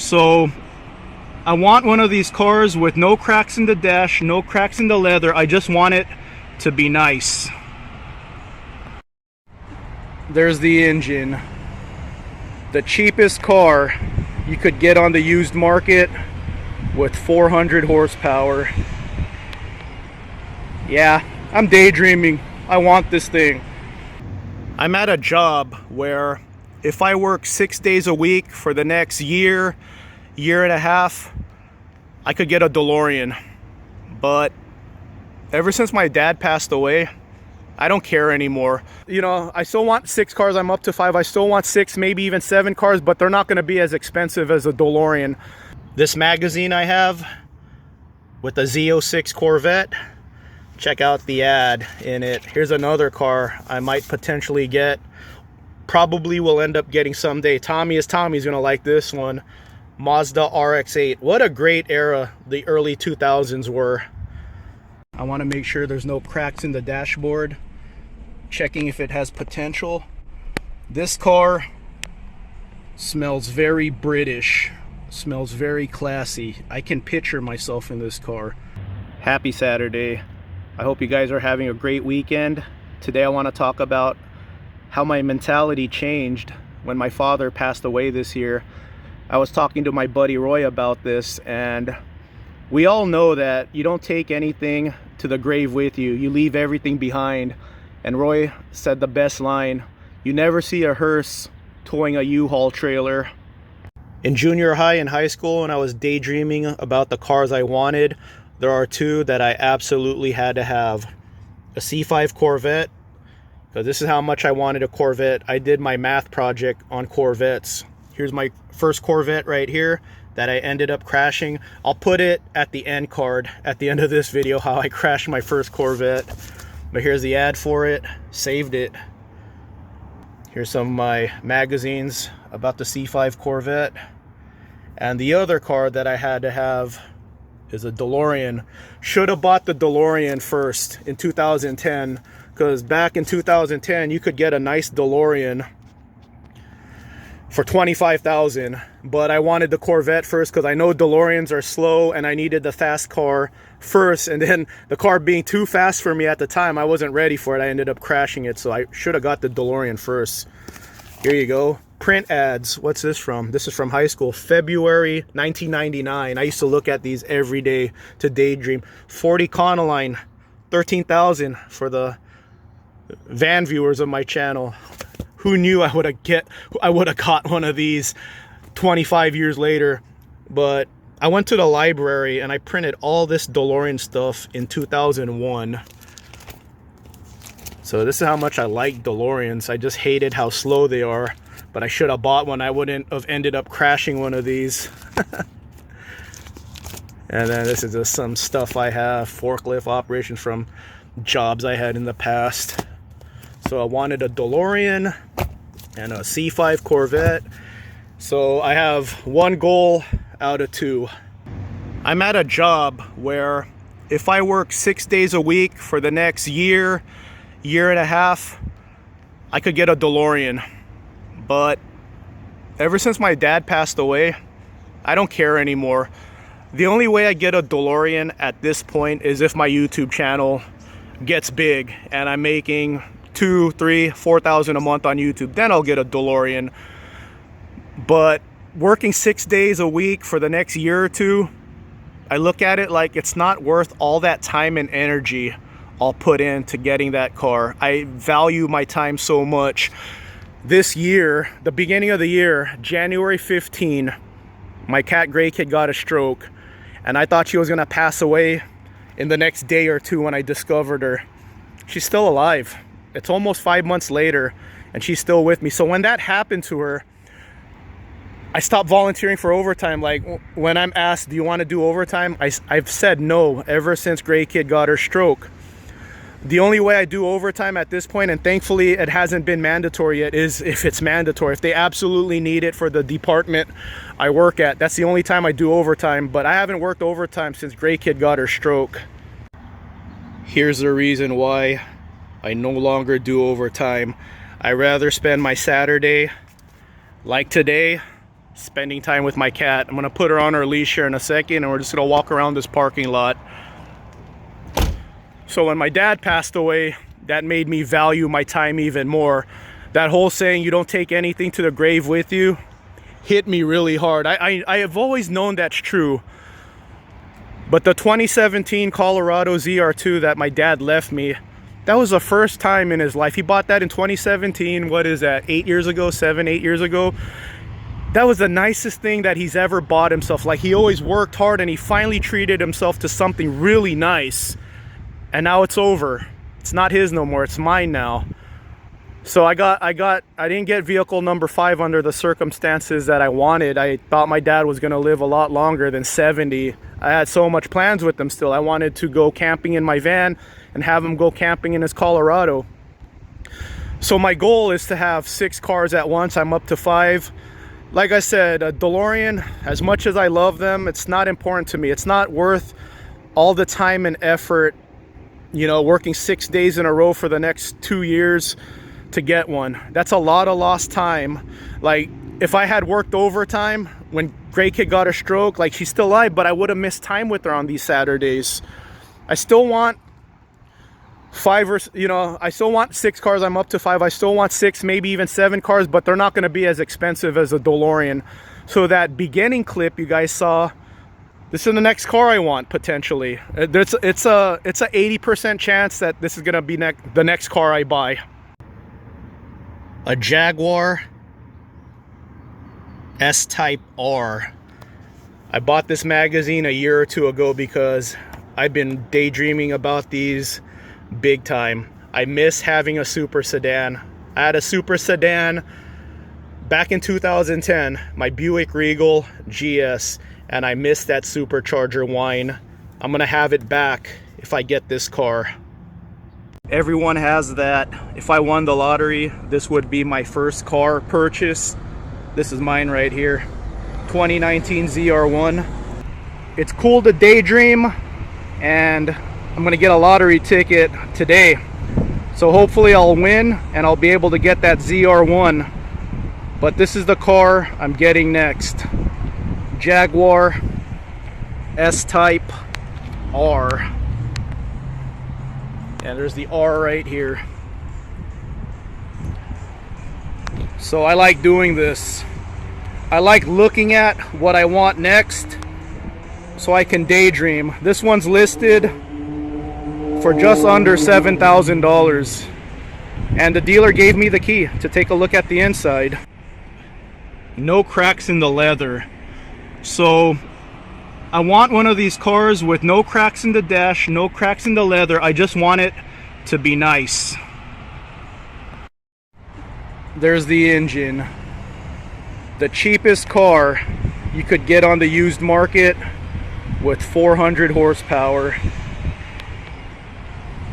So I want one of these cars with no cracks in the dash, no cracks in the leather. I just want it to be nice. There's the engine. The cheapest car you could get on the used market with 400 horsepower. Yeah, I'm daydreaming. I want this thing. I'm at a job where if I work 6 days a week for the next year and a half, I could get a Delorean. But ever since my dad passed away, I don't care anymore. You know, I still want 6 cars. I'm up to 5. I still want 6, maybe even 7 cars, but they're not going to be as expensive as a Delorean. This magazine I have with the Z06 Corvette, check out the ad in it. Here's another car I might potentially get. Probably will end up getting someday. Tommy's gonna like this one. Mazda RX-8. What a great era the early 2000s were. I want to make sure there's no cracks in the dashboard. Checking if it has potential. This car smells very British. Smells very classy. I can picture myself in this car. Happy Saturday. I hope you guys are having a great weekend. Today I want to talk about how my mentality changed when my father passed away this year. I was talking to my buddy Roy about this, and we all know that you don't take anything to the grave with you. You leave everything behind. And Roy said the best line, you never see a hearse towing a U-Haul trailer. In junior high and high school, when I was daydreaming about the cars I wanted, there are 2 that I absolutely had to have. A C5 Corvette, because this is how much I wanted a Corvette. I did my math project on Corvettes. Here's my first Corvette right here that I ended up crashing. I'll put it at the end card at the end of this video, how I crashed my first Corvette. But here's the ad for it. Saved it. Here's some of my magazines about the C5 Corvette. And the other car that I had to have is a Delorean. Should have bought the Delorean first in 2010, because back in 2010 you could get a nice Delorean for $25,000, but I wanted the Corvette first because I know Deloreans are slow and I needed the fast car first, and then the car being too fast for me at the time, I wasn't ready for it. I ended up crashing it, so I should have got the Delorean first. Here you go. Print ads. What's this from? This is from high school, February 1999. I used to look at these every day to daydream. 40 Conaline, 13,000 for the van viewers of my channel. Who knew I would have caught one of these 25 years later? But I went to the library and I printed all this Delorean stuff in 2001. So this is how much I like DeLoreans. I just hated how slow they are, but I should have bought one. I wouldn't have ended up crashing one of these. And then this is just some stuff I have, forklift operations from jobs I had in the past. So I wanted a Delorean and a C5 Corvette. So I have 1 goal out of 2. I'm at a job where if I work 6 days a week for the next year and a half, I could get a Delorean. But ever since my dad passed away, I don't care anymore. The only way I get a Delorean at this point is if my YouTube channel gets big and I'm making $2,000, $3,000, $4,000 a month on YouTube. Then I'll get a Delorean. But working 6 days a week for the next year or 2, I look at it like it's not worth all that time and energy I'll put into getting that car. I value my time so much. This year, the beginning of the year, January 15, my cat Gray Kid got a stroke, and I thought she was gonna pass away in the next day or 2 when I discovered her. She's still alive. It's almost 5 months later and she's still with me. So when that happened to her, I stopped volunteering for overtime. Like when I'm asked, do you want to do overtime? I've said no ever since Gray Kid got her stroke. The only way I do overtime at this point, and thankfully it hasn't been mandatory yet, is if it's mandatory. If they absolutely need it for the department I work at, that's the only time I do overtime. But I haven't worked overtime since Gray Kid got her stroke. Here's the reason why I no longer do overtime. I rather spend my Saturday, like today, spending time with my cat. I'm gonna put her on her leash here in a second, and we're just gonna walk around this parking lot. So when my dad passed away, that made me value my time even more. That whole saying, you don't take anything to the grave with you, hit me really hard. I have always known that's true. But the 2017 Colorado ZR2 that my dad left me, that was the first time in his life. He bought that in 2017. What is that, 8 years ago, 7, 8 years ago? That was the nicest thing that he's ever bought himself. Like, he always worked hard and he finally treated himself to something really nice. And now it's over. It's not his no more, it's mine now. So I didn't get vehicle number 5 under the circumstances that I wanted. I thought my dad was gonna live a lot longer than 70. I had so much plans with him still. I wanted to go camping in my van and have him go camping in his Colorado. So my goal is to have 6 cars at once. I'm up to 5. Like I said, a DeLorean, as much as I love them, it's not important to me. It's not worth all the time and effort, you know, working 6 days in a row for the next 2 years to get one. That's a lot of lost time. Like, if I had worked overtime when Gray Kid got a stroke, like, she's still alive, but I would have missed time with her on these Saturdays. I still want 5 or, you know, I still want 6 cars. I'm up to 5. I still want 6, maybe even 7 cars, but they're not going to be as expensive as a DeLorean. So that beginning clip you guys saw, this is the next car I want, potentially. It's a 80% chance that this is going to be the next car I buy. A Jaguar S-Type R. I bought this magazine a year or 2 ago because I've been daydreaming about these big time. I miss having a super sedan. I had a super sedan back in 2010, my Buick Regal GS, and I miss that supercharger whine. I'm gonna have it back if I get this car. Everyone has that. If I won the lottery, this would be my first car purchase. This is mine right here, 2019 ZR1. It's cool to daydream, and I'm gonna get a lottery ticket today. So hopefully I'll win and I'll be able to get that ZR1. But this is the car I'm getting next. Jaguar S-Type R. And there's the R right here. So I like doing this. I like looking at what I want next so I can daydream. This one's listed for just under $7,000. And the dealer gave me the key to take a look at the inside. No cracks in the leather. So I want one of these cars with no cracks in the dash, no cracks in the leather. I just want it to be nice. There's the engine. The cheapest car you could get on the used market with 400 horsepower.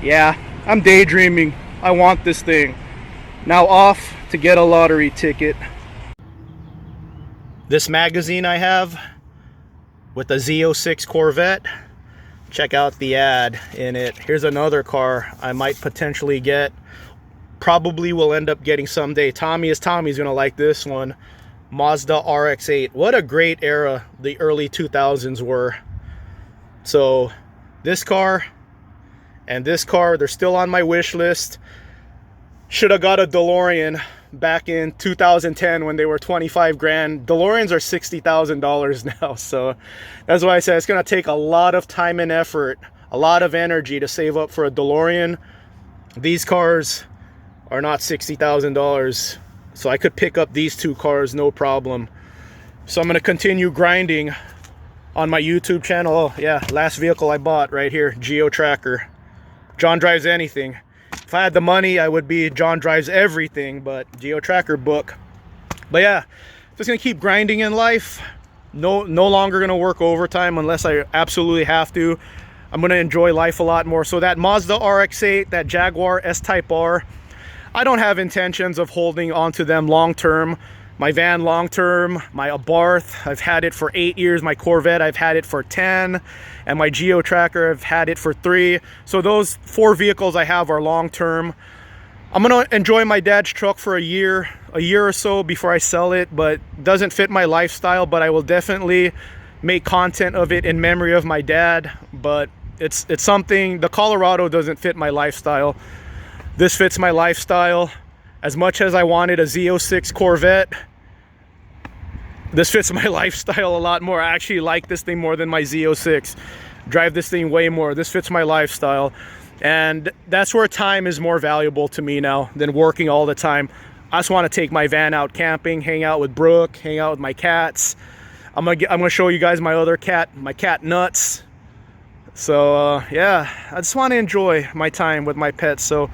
Yeah, I'm daydreaming. I want this thing. Now off to get a lottery ticket. This magazine I have with the Z06 Corvette, check out the ad in it. Here's another car I might potentially get. Probably will end up getting someday. Tommy's gonna like this one. Mazda RX-8. What a great era the early 2000s were. So this car and this car, they're still on my wish list. Should have got a DeLorean back in 2010 when they were 25 grand. DeLoreans are $60,000 now. So that's why I said it's gonna take a lot of time and effort, a lot of energy to save up for a DeLorean. These cars are not $60,000. So I could pick up these 2 cars, no problem. So I'm gonna continue grinding on my YouTube channel. Oh yeah, last vehicle I bought right here, Geo Tracker. John Drives Anything. If I had the money, I would be John Drives Everything, but Geo Tracker book. But yeah, just gonna keep grinding in life. No longer gonna work overtime unless I absolutely have to. I'm gonna enjoy life a lot more. So that Mazda RX-8, that Jaguar S-Type R, I don't have intentions of holding onto them long term. My van long term, my Abarth, I've had it for 8 years. My Corvette, I've had it for 10. And my Geo Tracker, I've had it for 3. So those 4 vehicles I have are long term. I'm gonna enjoy my dad's truck for a year, a year or so before I sell it, but doesn't fit my lifestyle. But I will definitely make content of it in memory of my dad. But it's something, the Colorado doesn't fit my lifestyle. This fits my lifestyle. As much as I wanted a Z06 Corvette, this fits my lifestyle a lot more. I actually like this thing more than my Z06. Drive this thing way more. This fits my lifestyle. And that's where time is more valuable to me now than working all the time. I just want to take my van out camping, hang out with Brooke, hang out with my cats. I'm gonna show you guys my other cat, my cat Nuts. So yeah, I just want to enjoy my time with my pets. So,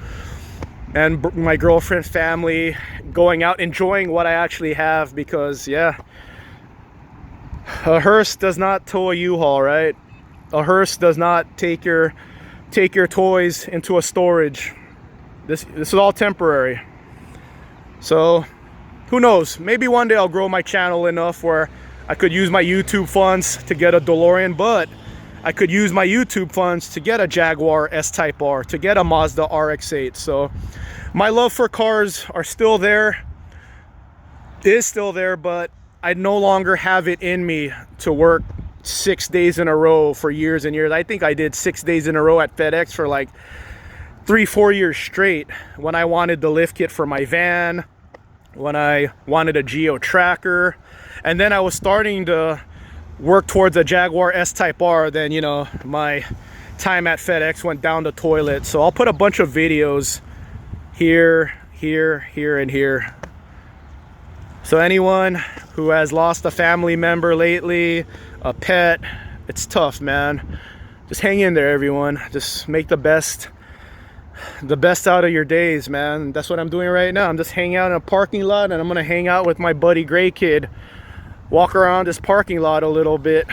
and my girlfriend, family, going out, enjoying what I actually have, because yeah, a hearse does not tow a U-Haul, right? A hearse does not take your toys into a storage. This is all temporary. So who knows, maybe one day I'll grow my channel enough where I could use my YouTube funds to get a DeLorean, but I could use my YouTube funds to get a Jaguar S-Type R, to get a Mazda RX-8. So my love for cars are still there, is still there, but I no longer have it in me to work 6 days in a row for years and years. I think I did 6 days in a row at FedEx for like 3-4 years straight, when I wanted the lift kit for my van, when I wanted a Geo tracker, and then I was starting to work towards a Jaguar S-Type R. Then, you know, my time at FedEx went down the toilet. So I'll put a bunch of videos here, and here. So anyone who has lost a family member lately, a pet, it's tough, man. Just hang in there, everyone. Just make the best out of your days, man. That's what I'm doing right now. I'm just hanging out in a parking lot, and I'm gonna hang out with my buddy Gray Kid, walk around this parking lot a little bit.